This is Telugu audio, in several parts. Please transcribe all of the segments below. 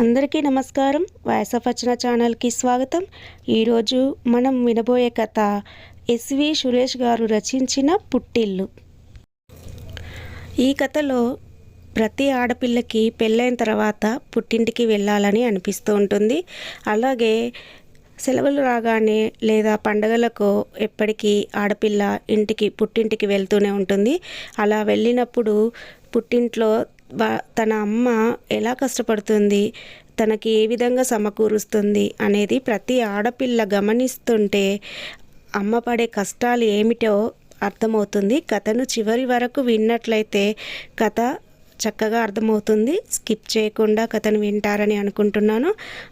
అందరికీ నమస్కారం. వాయిస్ ఆఫ్ అర్చన ఛానల్కి స్వాగతం. ఈరోజు మనం వినబోయే కథ ఎస్వి సురేష్ గారు రచించిన పుట్టిల్లు. ఈ కథలో ప్రతి ఆడపిల్లకి పెళ్ళైన తర్వాత పుట్టింటికి వెళ్ళాలని అనిపిస్తూ ఉంటుంది. అలాగే సెలవులు రాగానే లేదా పండగలకు ఎప్పటికీ ఆడపిల్ల పుట్టింటికి వెళ్తూనే ఉంటుంది. అలా వెళ్ళినప్పుడు పుట్టింట్లో తన అమ్మ ఎలా కష్టపడుతుంది, తనకి ఏ విధంగా సమకూరుస్తుంది అనేది ప్రతి ఆడపిల్ల గమనిస్తుంటే అమ్మ పడే కష్టాలు ఏమిటో అర్థమవుతుంది. కథను చివరి వరకు విన్నట్లయితే కథ చక్కగా అర్థమవుతుంది. స్కిప్ చేయకుండా కథను వింటారని అనుకుంటున్నాను.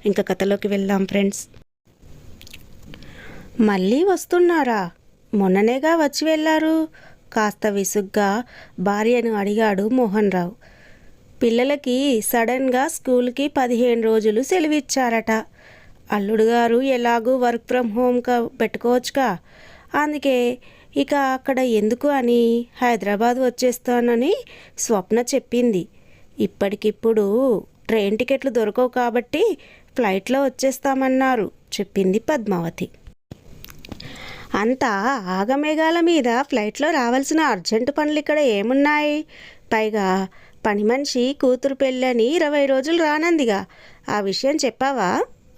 ఇంకా కథలోకి వెళ్దాం ఫ్రెండ్స్. మళ్ళీ వస్తున్నారా? మొన్ననేగా వచ్చి వెళ్ళారు. కాస్త విసుగ్గా భార్యను అడిగాడు మోహన్ రావు. పిల్లలకి సడన్గా స్కూల్కి 15 రోజులు సెలవిచ్చారట. అల్లుడు గారు ఎలాగూ వర్క్ ఫ్రమ్ హోమ్ పెట్టుకోవచ్చుగా, అందుకే ఇక అక్కడ ఎందుకు అని హైదరాబాద్ వచ్చేస్తానని స్వప్న చెప్పింది. ఇప్పటికిప్పుడు ట్రైన్ టికెట్లు దొరకవు కాబట్టి ఫ్లైట్లో వచ్చేస్తామన్నారు చెప్పింది పద్మావతి. అంతా ఆగమేఘాల మీద ఫ్లైట్లో రావాల్సిన అర్జెంటు పనులు ఇక్కడ ఏమున్నాయి? పైగా పని మనిషి కూతురు పెళ్ళని 20 రోజులు రానందిగా, ఆ విషయం చెప్పావా?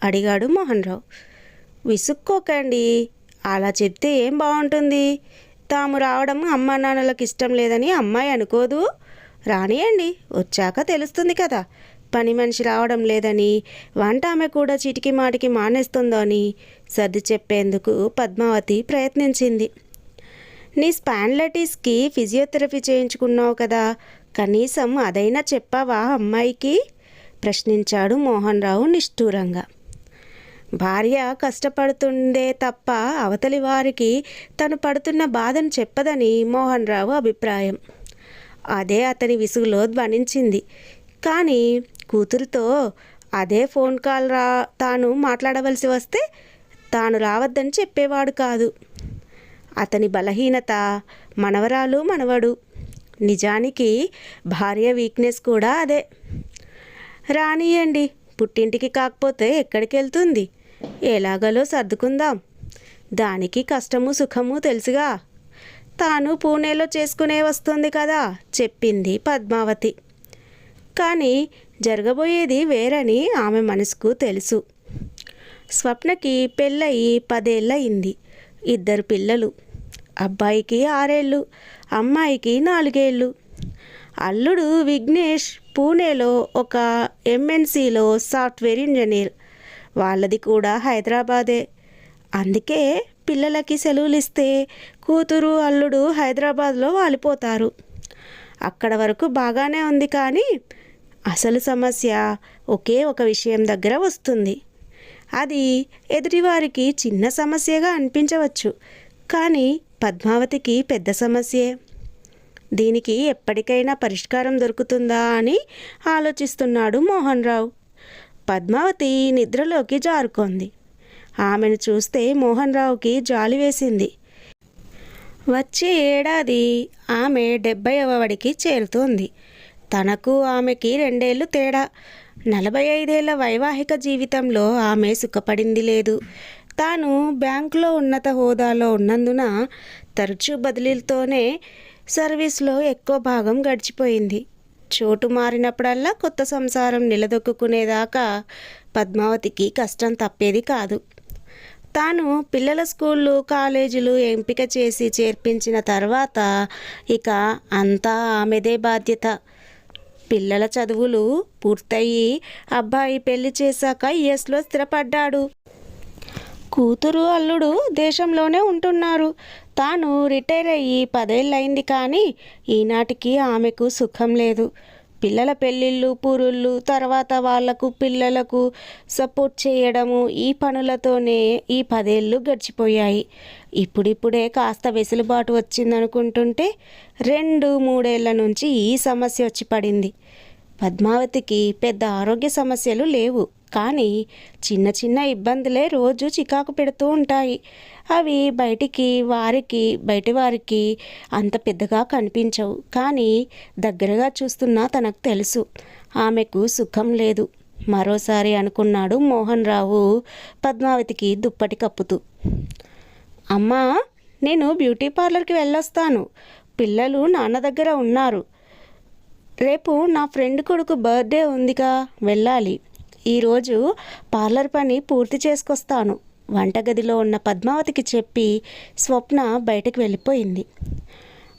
అడిగాడు మోహన్ రావు. విసుక్కోకండి, అలా చెప్తే ఏం బాగుంటుంది? తాము రావడం అమ్మా నాన్నలకు ఇష్టం లేదని అమ్మాయి అనుకోదు. రానియండి, వచ్చాక తెలుస్తుంది కదా. పని మనిషి రావడం లేదని, వంట ఆమె కూడా చీటికి మాటికి మానేస్తుందో అని సర్ది చెప్పేందుకు పద్మావతి ప్రయత్నించింది. నీ స్పాండ్లైటిస్కి ఫిజియోథెరపీ చేయించుకున్నావు కదా, కనీసం అదైనా చెప్పావా అమ్మాయికి? ప్రశ్నించాడు మోహన్ రావు నిష్ఠూరంగా. భార్య కష్టపడుతుందే తప్ప అవతలి వారికి తను పడుతున్న బాధను చెప్పదని మోహన్ రావు అభిప్రాయం. అదే అతని విసుగులో ధ్వనించింది. కానీ కూతురుతో అదే ఫోన్ కాల్ తాను మాట్లాడవలసి వస్తే తాను రావద్దని చెప్పేవాడు కాదు. అతని బలహీనత మనవరాలు మనవడు. నిజానికి భార్య వీక్నెస్ కూడా అదే. రానియండి, పుట్టింటికి కాకపోతే ఎక్కడికి వెళ్తుంది? ఎలాగలో సర్దుకుందాం. దానికి కష్టము సుఖము తెలుసుగా. తాను పూణేలో చేసుకునే వస్తుంది కదా చెప్పింది పద్మావతి. కానీ జరగబోయేది వేరని ఆమె మనసుకు తెలుసు. స్వప్నకి పెళ్ళయి 10 ఏళ్ళయింది. 2 పిల్లలు. అబ్బాయికి 6 ఏళ్ళు, అమ్మాయికి 4 ఏళ్ళు. అల్లుడు విఘ్నేష్ పూణేలో ఒక ఎంఎన్సిలో సాఫ్ట్వేర్ ఇంజనీర్. వాళ్ళది కూడా హైదరాబాదే. అందుకే పిల్లలకి సెలవులు ఇస్తే కూతురు అల్లుడు హైదరాబాద్లో వాలిపోతారు. అక్కడ వరకు బాగానే ఉంది. కానీ అసలు సమస్య ఒకే ఒక విషయం దగ్గర వస్తుంది. అది ఎదుటివారికి చిన్న సమస్యగా అనిపించవచ్చు, కానీ పద్మావతికి పెద్ద సమస్యే. దీనికి ఎప్పటికైనా పరిష్కారం దొరుకుతుందా అని ఆలోచిస్తున్నాడు మోహన్ రావు. పద్మావతి నిద్రలోకి జారుకుంది. ఆమెను చూస్తే మోహన్ రావుకి జాలి వేసింది. వచ్చే ఏడాది ఆమె 70వ వడికి చేరుతోంది. తనకు ఆమెకి 2 ఏళ్ళు తేడా. 45 ఏళ్ల వైవాహిక జీవితంలో ఆమె సుఖపడింది లేదు. తాను బ్యాంకులో ఉన్నత హోదాలో ఉన్నందున తరచూ బదిలీలతోనే సర్వీస్లో ఎక్కువ భాగం గడిచిపోయింది. చోటు మారినప్పుడల్లా కొత్త సంసారం నిలదొక్కునేదాకా పద్మావతికి కష్టం తప్పేది కాదు. తాను పిల్లల స్కూళ్ళు కాలేజీలు ఎంపిక చేసి చేర్పించిన తర్వాత ఇక అంతా ఆమెదే బాధ్యత. పిల్లల చదువులు పూర్తయి అబ్బాయి పెళ్లి చేశాక యుఎస్లో స్థిరపడ్డాడు. కూతురు అల్లుడు దేశంలోనే ఉంటున్నారు. తాను రిటైర్ అయ్యి 10 ఏళ్ళయింది. కానీ ఈనాటికి ఆమెకు సుఖం లేదు. పిల్లల పెళ్ళిళ్ళు పూరుళ్ళు, తర్వాత వాళ్లకు పిల్లలకు సపోర్ట్ చేయడము, ఈ పనులతోనే ఈ 10 ఏళ్ళు గడిచిపోయాయి. ఇప్పుడిప్పుడే కాస్త వెసులుబాటు వచ్చిందనుకుంటుంటే 2-3 ఏళ్ల నుంచి ఈ సమస్య వచ్చి పడింది. పద్మావతికి పెద్ద ఆరోగ్య సమస్యలు లేవు, కానీ చిన్న చిన్న ఇబ్బందులే రోజు చికాకు పెడుతూ ఉంటాయి. అవి బయటి వారికి అంత పెద్దగా కనిపించవు. కానీ దగ్గరగా చూస్తున్నా తనకు తెలుసు ఆమెకు సుఖం లేదు. మరోసారి అనుకున్నాడు మోహన్ రావు పద్మావతికి దుప్పటి కప్పుతూ. అమ్మా, నేను బ్యూటీ పార్లర్కి వెళ్ళొస్తాను. పిల్లలు నాన్న దగ్గర ఉన్నారు. రేపు నా ఫ్రెండ్ కొడుకు బర్త్డే ఉందిగా, వెళ్ళాలి. ఈరోజు పార్లర్ పని పూర్తి చేసుకొస్తాను. వంటగదిలో ఉన్న పద్మావతికి చెప్పి స్వప్న బయటకు వెళ్ళిపోయింది.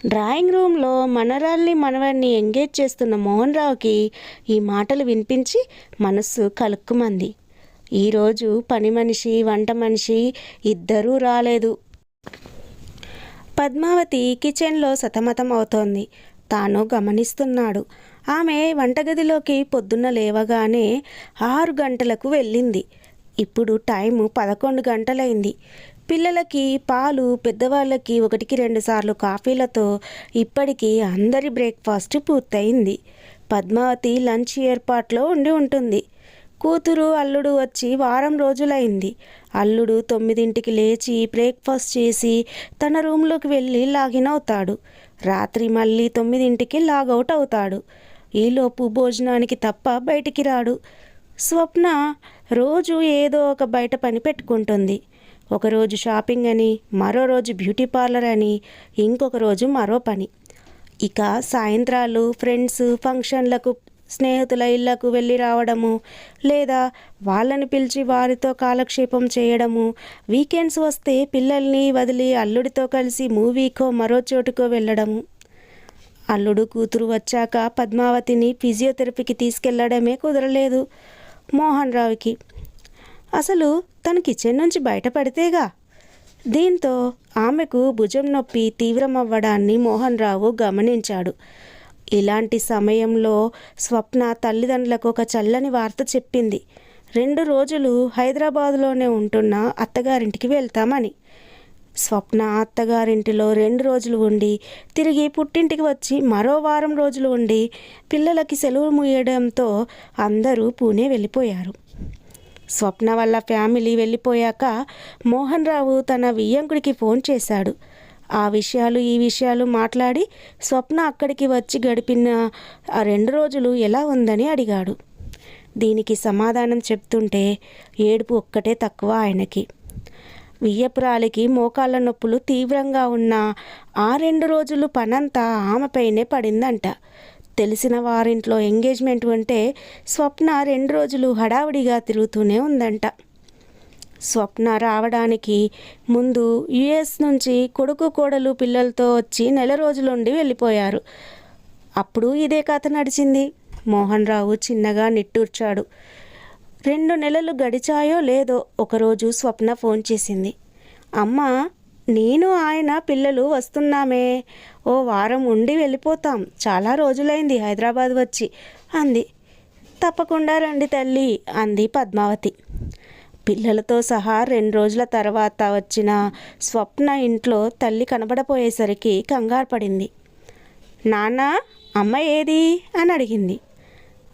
డ్రాయింగ్ రూమ్లో మనవాడిని ఎంగేజ్ చేస్తున్న మోహన్ రావుకి ఈ మాటలు వినిపించి మనస్సు కలుక్కుమంది. ఈరోజు పని మనిషి, వంట మనిషి ఇద్దరూ రాలేదు. పద్మావతి కిచెన్లో సతమతం అవుతోంది. తాను గమనిస్తున్నాడు. ఆమె వంటగదిలోకి పొద్దున్న లేవగానే 6 గంటలకు వెళ్ళింది. ఇప్పుడు టైము 11 గంటలైంది. పిల్లలకి పాలు, పెద్దవాళ్ళకి 1-2 సార్లు కాఫీలతో ఇప్పటికీ అందరి బ్రేక్ఫాస్ట్ పూర్తయింది. పద్మావతి లంచ్ ఏర్పాట్లో ఉండి ఉంటుంది. కూతురు, అల్లుడు వచ్చి వారం రోజులైంది. అల్లుడు 9ంటికి లేచి బ్రేక్ఫాస్ట్ చేసి తన రూమ్లోకి వెళ్ళి లాగిన్ అవుతాడు. రాత్రి మళ్ళీ 9ంటికి లాగౌట్ అవుతాడు. ఈలోపు భోజనానికి తప్ప బయటికి రాడు. స్వప్న రోజు ఏదో ఒక బయట పని పెట్టుకుంటుంది. ఒకరోజు షాపింగ్ అని, మరో రోజు బ్యూటీ పార్లర్ అని, ఇంకొక రోజు మరో పని. ఇక సాయంత్రాలు ఫ్రెండ్స్ ఫంక్షన్లకు, స్నేహితుల ఇళ్లకు వెళ్ళి రావడము, లేదా వాళ్ళని పిలిచి వారితో కాలక్షేపం చేయడము, వీకెండ్స్ వస్తే పిల్లల్ని వదిలి అల్లుడితో కలిసి మూవీకో మరో చోటుకో వెళ్ళడము. అల్లుడు కూతురు వచ్చాక పద్మావతిని ఫిజియోథెరపీకి తీసుకెళ్లడమే కుదరలేదు మోహన్ రావుకి. అసలు తను కిచెన్ నుంచి బయటపడితేగా. దీంతో ఆమెకు భుజం నొప్పి తీవ్రమవ్వడాన్ని మోహన్ రావు గమనించాడు. ఇలాంటి సమయంలో స్వప్న తల్లిదండ్రులకు ఒక చల్లని వార్త చెప్పింది. 2 రోజులు హైదరాబాదులోనే ఉంటున్న అత్తగారింటికి వెళ్తామని. స్వప్న అత్తగారింటిలో 2 రోజులు ఉండి తిరిగి పుట్టింటికి వచ్చి మరో వారం రోజులు ఉండి పిల్లలకి సెలవు ముయ్యడంతో అందరూ పూణే వెళ్ళిపోయారు. స్వప్న వాళ్ళ ఫ్యామిలీ వెళ్ళిపోయాక మోహన్ రావు తన వియ్యంకుడికి ఫోన్ చేశాడు. ఆ విషయాలు ఈ విషయాలు మాట్లాడి స్వప్న అక్కడికి వచ్చి గడిపిన ఆ 2 రోజులు ఎలా ఉందని అడిగాడు. దీనికి సమాధానం చెప్తుంటే ఏడుపు ఒక్కటే తక్కువ ఆయనకి. వియ్యపురాలికి మోకాళ్ళ నొప్పులు తీవ్రంగా ఉన్న ఆ 2 రోజులు పనంతా ఆమెపైనే పడిందంట. తెలిసిన వారింట్లో ఎంగేజ్మెంట్ ఉంటే స్వప్న 2 రోజులు హడావిడిగా తిరుగుతూనే ఉందంట. స్వప్న రావడానికి ముందు యుఎస్ నుంచి కొడుకు కోడలు పిల్లలతో వచ్చి 1 రోజులుండి వెళ్ళిపోయారు. అప్పుడు ఇదే కథ నడిచింది. మోహన్ రావు చిన్నగా నిట్టూర్చాడు. 2 నెలలు గడిచాయో లేదో ఒకరోజు స్వప్న ఫోన్ చేసింది. అమ్మా, నేను ఆయన పిల్లలు వస్తున్నామే, ఓ వారం ఉండి వెళ్ళిపోతాం. చాలా రోజులైంది హైదరాబాద్ వచ్చి అంది. తప్పకుండా రండి తల్లి అంది పద్మావతి. పిల్లలతో సహా 2 రోజుల తర్వాత వచ్చిన స్వప్న ఇంట్లో తల్లి కనబడపోయేసరికి కంగారు పడింది. నాన్న, అమ్మ ఏది అని అడిగింది.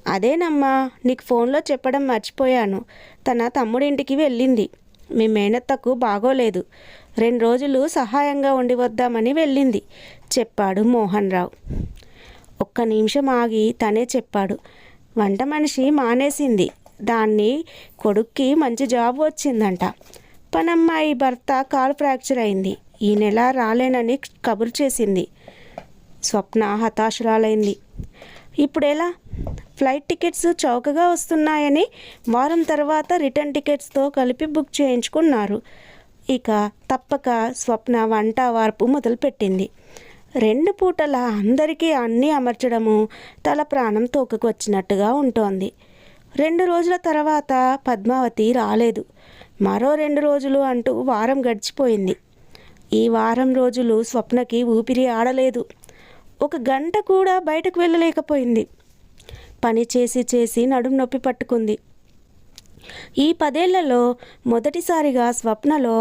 అదేనమ్మా, నీకు ఫోన్లో చెప్పడం మర్చిపోయాను. తన తమ్ముడింటికి వెళ్ళింది. మీ మేనత్తకు బాగోలేదు. 2 రోజులు సహాయంగా ఉండి వద్దామని వెళ్ళింది చెప్పాడు మోహన్ రావు. ఒక్క నిమిషం ఆగి తనే చెప్పాడు. వంట మనిషి మానేసింది. దాన్ని కొడుక్కి మంచి జాబ్ వచ్చిందంట. పనమ్మాయి భర్త కాలు ఫ్రాక్చర్ అయింది. ఈ నెల రాలేనని కబురు చేసింది. స్వప్న హతాశురాలైంది. ఇప్పుడెలా? ఫ్లైట్ టికెట్స్ చౌకగా వస్తున్నాయని వారం తర్వాత రిటర్న్ టికెట్స్తో కలిపి బుక్ చేయించుకున్నారు. ఇక తప్పక స్వప్న వంట వార్పు మొదలుపెట్టింది. 2 పూటల అందరికీ అన్నీ అమర్చడము తల ప్రాణం తోకకొచ్చినట్టుగా ఉంటోంది. 2 రోజుల తర్వాత పద్మావతి రాలేదు. మరో 2 రోజులు అంటూ వారం గడిచిపోయింది. ఈ వారం రోజులు స్వప్నకి ఊపిరి ఆడలేదు. 1 గంట కూడా బయటకు వెళ్ళలేకపోయింది. పని చేసి చేసి నడుం నొప్పి పట్టుకుంది. ఈ 10 ఏళ్లలో మొదటిసారిగా స్వప్నలో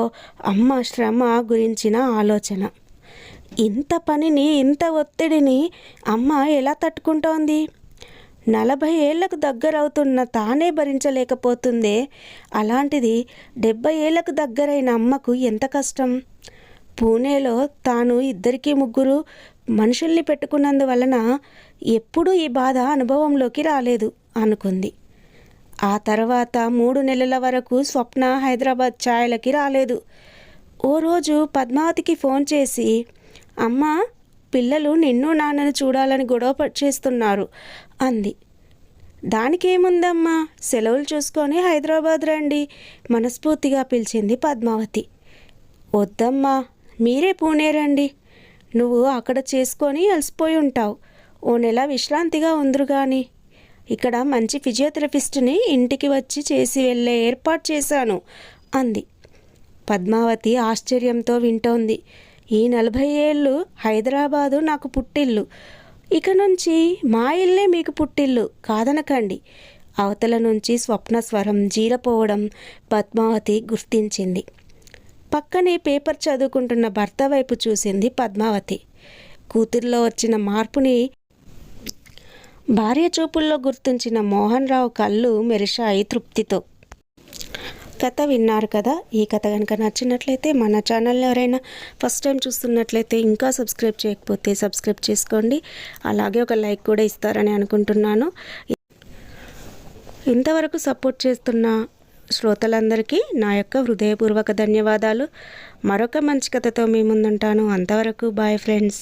అమ్మ శ్రమ గురించిన ఆలోచన. ఇంత పనిని, ఇంత ఒత్తిడిని అమ్మ ఎలా తట్టుకుంటోంది? 40 ఏళ్లకు దగ్గరవుతున్న తానే భరించలేకపోతుందే. అలాంటిది 70 ఏళ్లకు దగ్గరైన అమ్మకు ఎంత కష్టం? పూణేలో తాను 2-3 మనుషుల్ని పెట్టుకున్నందువలన ఎప్పుడూ ఈ బాధ అనుభవంలోకి రాలేదు అనుకుంది. ఆ తర్వాత 3 నెలల వరకు స్వప్న హైదరాబాద్ ఛాయలకి రాలేదు. ఓ రోజు పద్మావతికి ఫోన్ చేసి, అమ్మా, పిల్లలు నిన్ను నాన్నను చూడాలని చేస్తున్నారు అంది. దానికేముందమ్మా, సెలవులు చూసుకొని హైదరాబాద్ రండి మనస్ఫూర్తిగా పిలిచింది పద్మావతి. వద్దమ్మా, మీరే పూణే రండి. నువ్వు అక్కడ చేసుకొని అలసిపోయి ఉంటావు. ఓ నెల విశ్రాంతిగా ఉందిరు కానీ. ఇక్కడ మంచి ఫిజియోథెరపిస్ట్ని ఇంటికి వచ్చి చేసి వెళ్ళే ఏర్పాటు చేశాను అంది. పద్మావతి ఆశ్చర్యంతో వింటోంది. ఈ 40 ఏళ్ళు హైదరాబాదు నాకు పుట్టిల్లు. ఇక నుంచి మా ఇల్లే మీకు పుట్టిల్లు కాదనకండి. అవతల నుంచి స్వప్న స్వరం జీరపోవడం పద్మావతి గుర్తించింది. పక్కనే పేపర్ చదువుకుంటున్న భర్త వైపు చూసింది పద్మావతి. కూతురిలో వచ్చిన మార్పుని భార్య చూపుల్లో గుర్తించిన మోహన్ రావు కళ్ళు మెరిశాయి తృప్తితో. కథ విన్నారు కదా. ఈ కథ కనుక నచ్చినట్లయితే మన ఛానల్ని ఎవరైనా ఫస్ట్ టైం చూస్తున్నట్లయితే ఇంకా సబ్స్క్రైబ్ చేయకపోతే సబ్స్క్రైబ్ చేసుకోండి. అలాగే ఒక లైక్ కూడా ఇస్తారని అనుకుంటున్నాను. ఇంతవరకు సపోర్ట్ చేస్తున్న శ్రోతలందరికీ నా యొక్క హృదయపూర్వక ధన్యవాదాలు. మరొక మంచి కథతో మీ ముందుంటాను. అంతవరకు బాయ్ ఫ్రెండ్స్.